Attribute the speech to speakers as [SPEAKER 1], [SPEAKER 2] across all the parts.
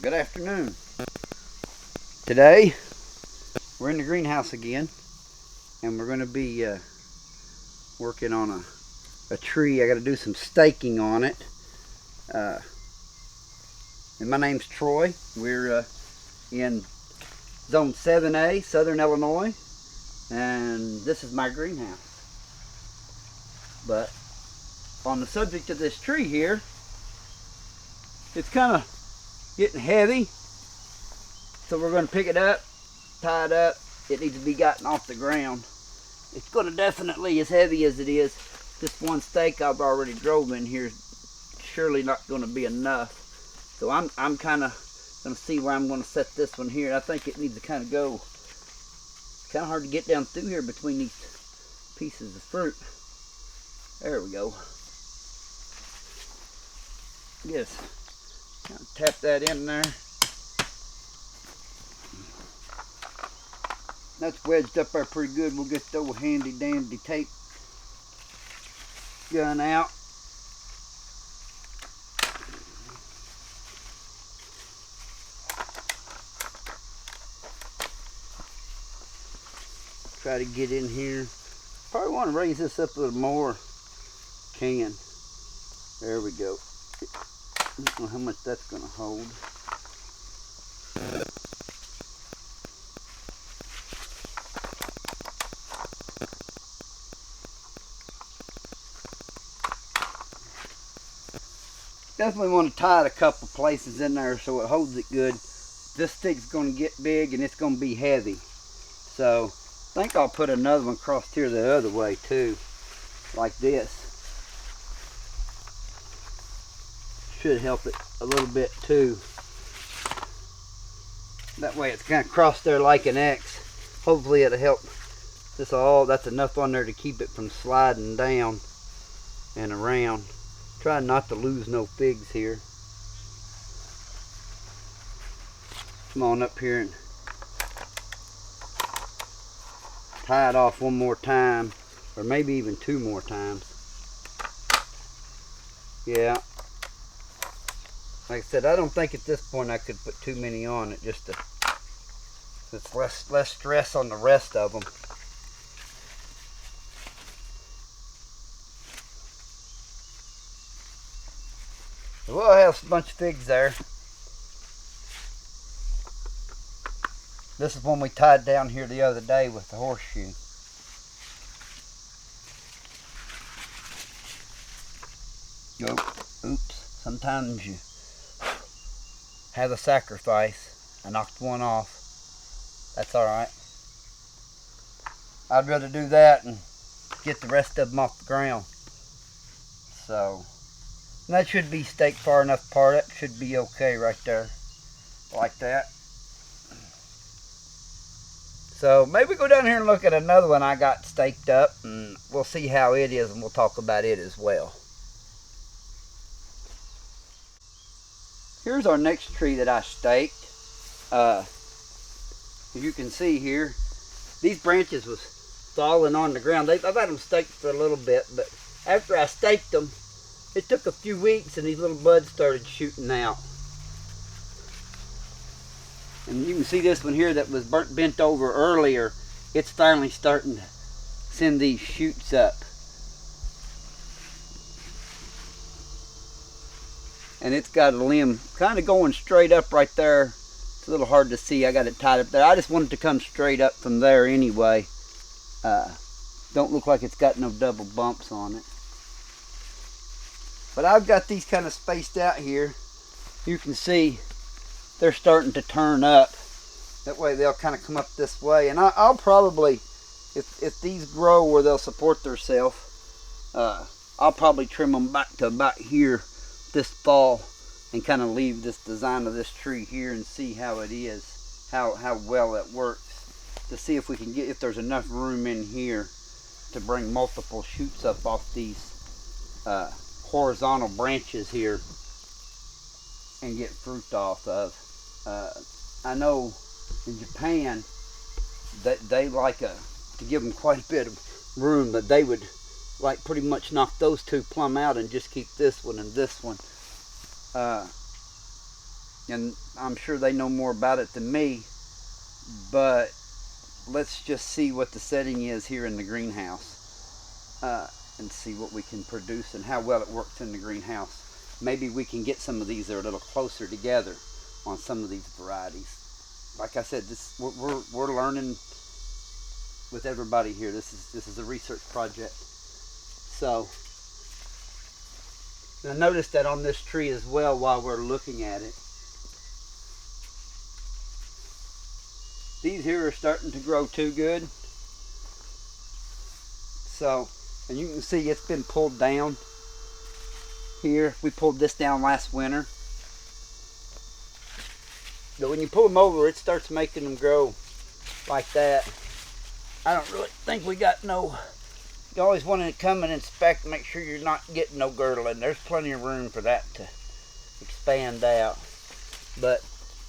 [SPEAKER 1] Good afternoon. Today we're in the greenhouse again, and we're going to be working on a tree. I got to do some staking on it. And my name's Troy. We're in Zone 7A, Southern Illinois, and this is my greenhouse. But on the subject of this tree here, it's kind of getting heavy, so we're going to pick it up, tie it up. It needs to be gotten off the ground. It's going to definitely, as heavy as it is, this one stake I've already drove in here is surely not going to be enough. So I'm kind of going to see where I'm going to set this one here. I think it needs to kind of go. It's kind of hard to get down through here between these pieces of fruit. There we go. Yes. Kind of tap that in there. That's wedged up there pretty good. We'll get the old handy dandy tape gun out. Try to get in here. Probably want to raise this up a little more. Can. There we go. I don't know how much that's going to hold. Definitely want to tie it a couple places in there so it holds it good. This stick's going to get big and it's going to be heavy. So I think I'll put another one across here the other way too, like this. Should help it a little bit too. That way it's kind of crossed there like an X. Hopefully it'll help this all. That's enough on there to keep it from sliding down and around. Try not to lose no figs here. Come on up here and tie it off one more time, or maybe even two more times. Yeah. Like I said, I don't think at this point I could put too many on it, just to, it's less stress on the rest of them. So we'll have a bunch of figs there. This is one we tied down here the other day with the horseshoe. Oh, oops. Sometimes you have a sacrifice. I knocked one off. That's alright. I'd rather do that and get the rest of them off the ground. So, that should be staked far enough apart. That should be okay right there. Like that. So, maybe go down here and look at another one I got staked up, and we'll see how it is, and we'll talk about it as well. Here's our next tree that I staked. As you can see here, these branches was falling on the ground. I've had them staked for a little bit, but after I staked them, it took a few weeks and these little buds started shooting out. And you can see this one here that was bent over earlier. It's finally starting to send these shoots up. And it's got a limb kind of going straight up right there. It's a little hard to see. I got it tied up there. I just wanted to come straight up from there anyway. Don't look like it's got no double bumps on it. But I've got these kind of spaced out here. You can see they're starting to turn up. That way they'll kind of come up this way. And I'll probably, if these grow where they'll support themselves, I'll probably trim them back to about here this fall and kind of leave this design of this tree here and see how it is, how well it works, to see if we can get, if there's enough room in here to bring multiple shoots up off these horizontal branches here and get fruit off of. I know in Japan that they like to give them quite a bit of room, but they would like pretty much knock those two plumb out and just keep this one and this one. and I'm sure they know more about it than me, but let's just see what the setting is here in the greenhouse, and see what we can produce and how well it works in the greenhouse. Maybe we can get some of these that are a little closer together on some of these varieties. Like I said, we're learning with everybody here. This is a research project. So, and I noticed that on this tree as well while we're looking at it. These here are starting to grow too good. So, and you can see it's been pulled down here. We pulled this down last winter. But when you pull them over, it starts making them grow like that. I don't really think we got no... You always want to come and inspect, make sure you're not getting no girdling. There's plenty of room for that to expand out. But,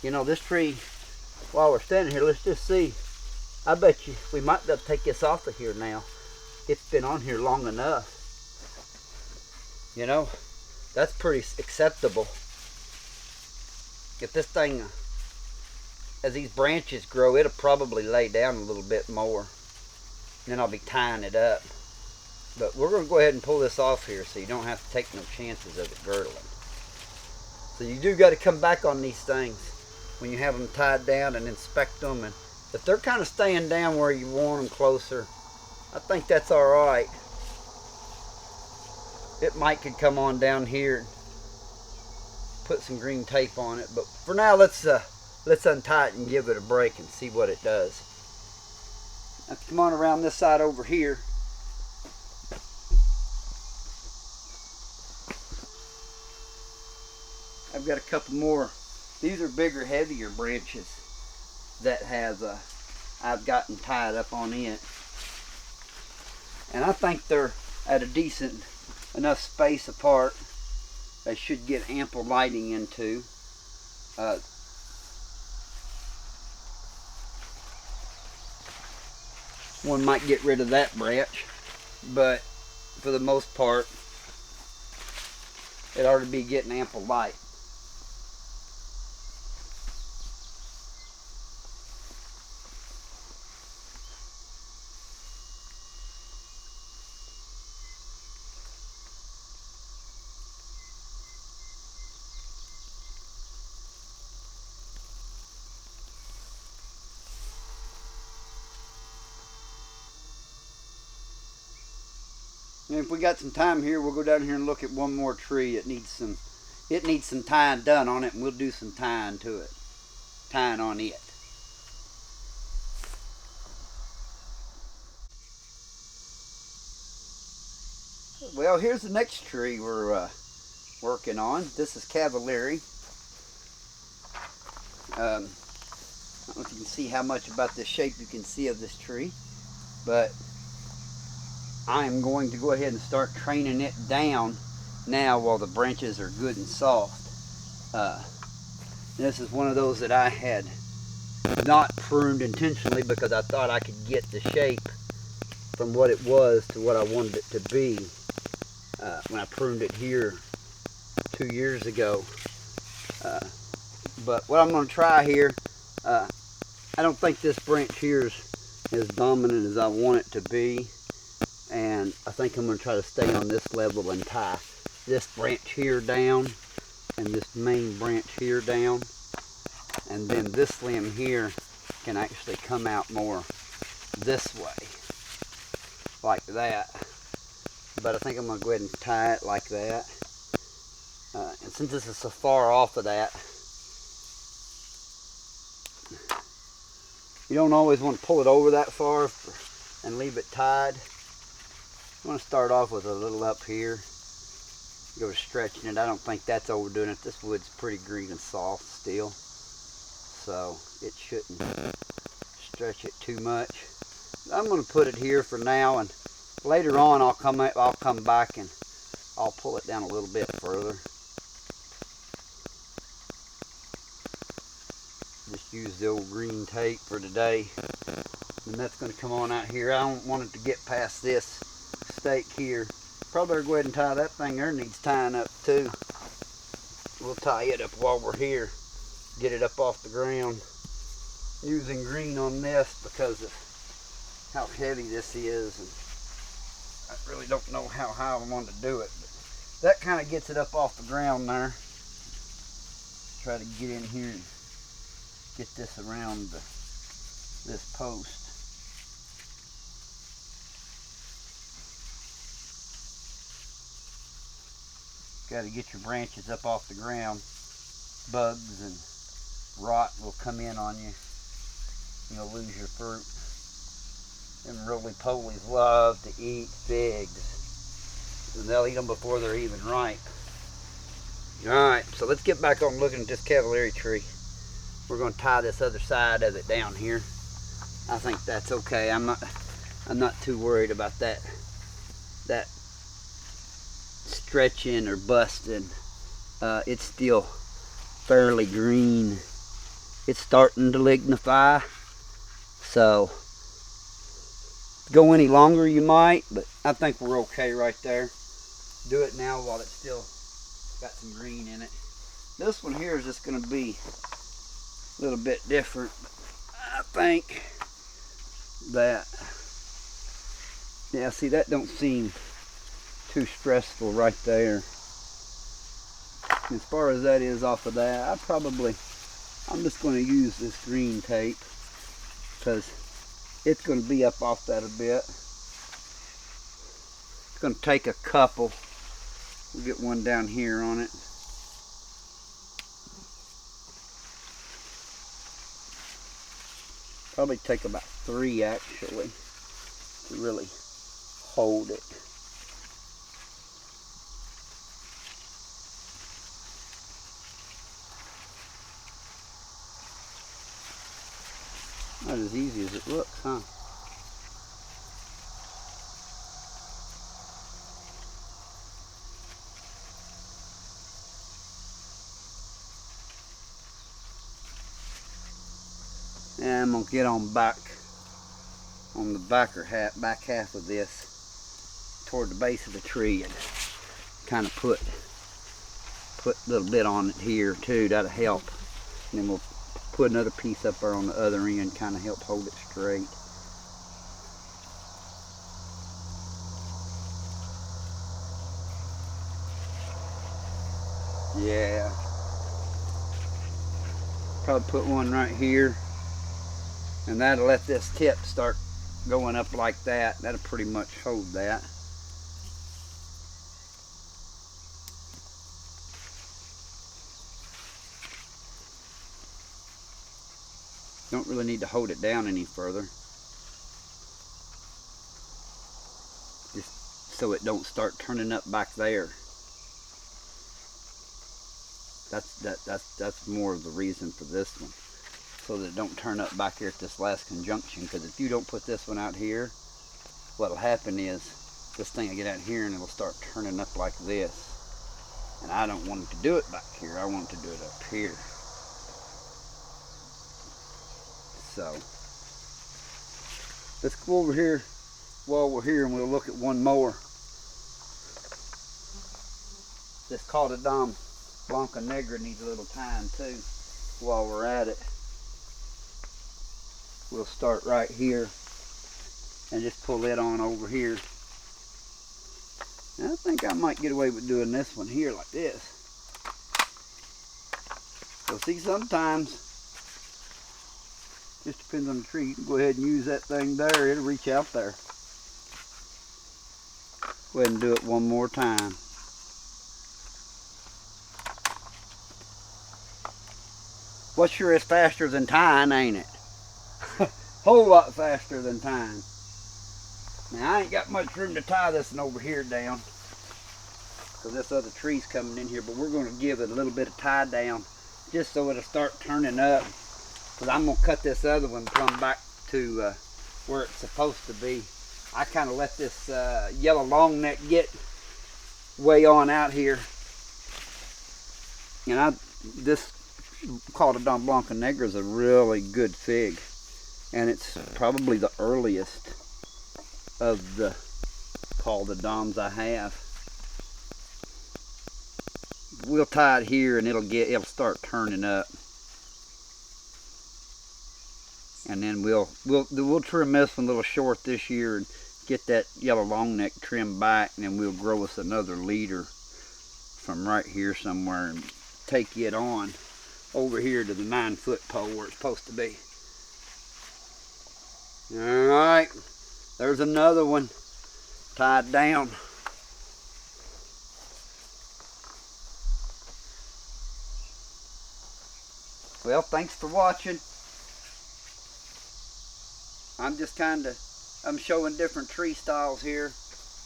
[SPEAKER 1] you know, this tree, while we're standing here, let's just see. I bet you we might be able to take this off of here now. It's been on here long enough. You know, that's pretty acceptable. If this thing, as these branches grow, it'll probably lay down a little bit more. And then I'll be tying it up. But we're going to go ahead and pull this off here so you don't have to take no chances of it girdling. So you do got to come back on these things when you have them tied down and inspect them. And if they're kind of staying down where you want them closer, I think that's all right. It might could come on down here and put some green tape on it. But for now, let's untie it and give it a break and see what it does. Now come on around this side over here. I've got a couple more. These are bigger, heavier branches that have I've gotten tied up on it, and I think they're at a decent enough space apart. They should get ample lighting into. One might get rid of that branch, but for the most part, it ought to be getting ample light. And if we got some time here, we'll go down here and look at one more tree. It needs some tying done on it, and we'll do some tying to it. Tying on it. Well, here's the next tree we're working on. This is cavaliere. I don't know if you can see how much about this shape you can see of this tree, but I am going to go ahead and start training it down now while the branches are good and soft. This is one of those that I had not pruned intentionally because I thought I could get the shape from what it was to what I wanted it to be when I pruned it here 2 years ago. But what I'm going to try here, I don't think this branch here is as dominant as I want it to be. And I think I'm going to try to stay on this level and tie this branch here down and this main branch here down. And then this limb here can actually come out more this way, like that. But I think I'm going to go ahead and tie it like that. And since this is so far off of that, you don't always want to pull it over that far and leave it tied. I'm going to start off with a little up here, go stretching it. I don't think that's overdoing it. This wood's pretty green and soft still, so it shouldn't stretch it too much. I'm going to put it here for now, and later on I'll come back and I'll pull it down a little bit further. Just use the old green tape for today, and that's going to come on out here. I don't want it to get past this stake here. Probably better go ahead and tie that thing there. Needs tying up too. We'll tie it up while we're here. get it up off the ground. Using green on this because of how heavy this is, and I really don't know how high I want to do it, but that kind of gets it up off the ground there. Try to get in here and get this around this post. Got to get your branches up off the ground. Bugs and rot will come in on you. You'll lose your fruit. Them roly-polies love to eat figs. And they'll eat them before they're even ripe. Alright, so let's get back on looking at this cavaliere tree. We're going to tie this other side of it down here. I think that's okay. I'm not too worried about that stretching or busting. It's still fairly green. It's starting to lignify. So go any longer you might, but I think we're okay right there. Do it now while it's still got some green in it. This one here is just going to be a little bit different. I think that, yeah, see, that don't seem too stressful right there. As far as that is off of that, I'm just going to use this green tape because it's going to be up off that a bit. It's going to take a couple. We'll get one down here on it. Probably take about 3 actually to really hold it. Not as easy as it looks, huh? And I'm going to get on back on the back half of this toward the base of the tree and kind of put a little bit on it here too. That'll help. And then we'll put another piece up there on the other end, kind of help hold it straight. Yeah. Probably put one right here. And that'll let this tip start going up like that. That'll pretty much hold that. Don't really need to hold it down any further. Just so it don't start turning up back there. That's more of the reason for this one. So that it don't turn up back here at this last conjunction. Because if you don't put this one out here, what'll happen is this thing will get out here and it'll start turning up like this. And I don't want it to do it back here. I want it to do it up here. So let's go over here while we're here and we'll look at one more. This Cordon blanc and negra needs a little time too while we're at it. We'll start right here and just pull it on over here. And I think I might get away with doing this one here like this. So see, sometimes, just depends on the tree, you can go ahead and use that thing there, it'll reach out there. Go ahead and do it one more time. Well, sure is faster than tying, ain't it? Whole lot faster than tying. Now I ain't got much room to tie this one over here down because this other tree's coming in here, but we're going to give it a little bit of tie down just so it'll start turning up, because I'm going to cut this other one plumb back to where it's supposed to be. I kind of let this yellow long neck get way on out here, and this Cordon blanc and negra is a really good fig. And it's probably the earliest of the Cordons I have. We'll tie it here and it'll start turning up. And then we'll trim this one a little short this year and get that yellow long neck trimmed back, and then we'll grow us another leader from right here somewhere and take it on over here to the 9-foot pole where it's supposed to be. All right, there's another one tied down. Well, thanks for watching. I'm showing different tree styles here,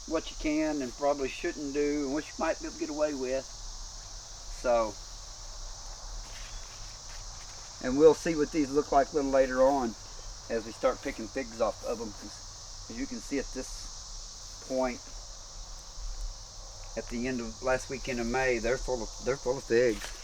[SPEAKER 1] what you can and probably shouldn't do, and what you might be able to get away with. So, and we'll see what these look like a little later on as we start picking figs off of them. As you can see at this point, at the end of last weekend of May, they're full of figs.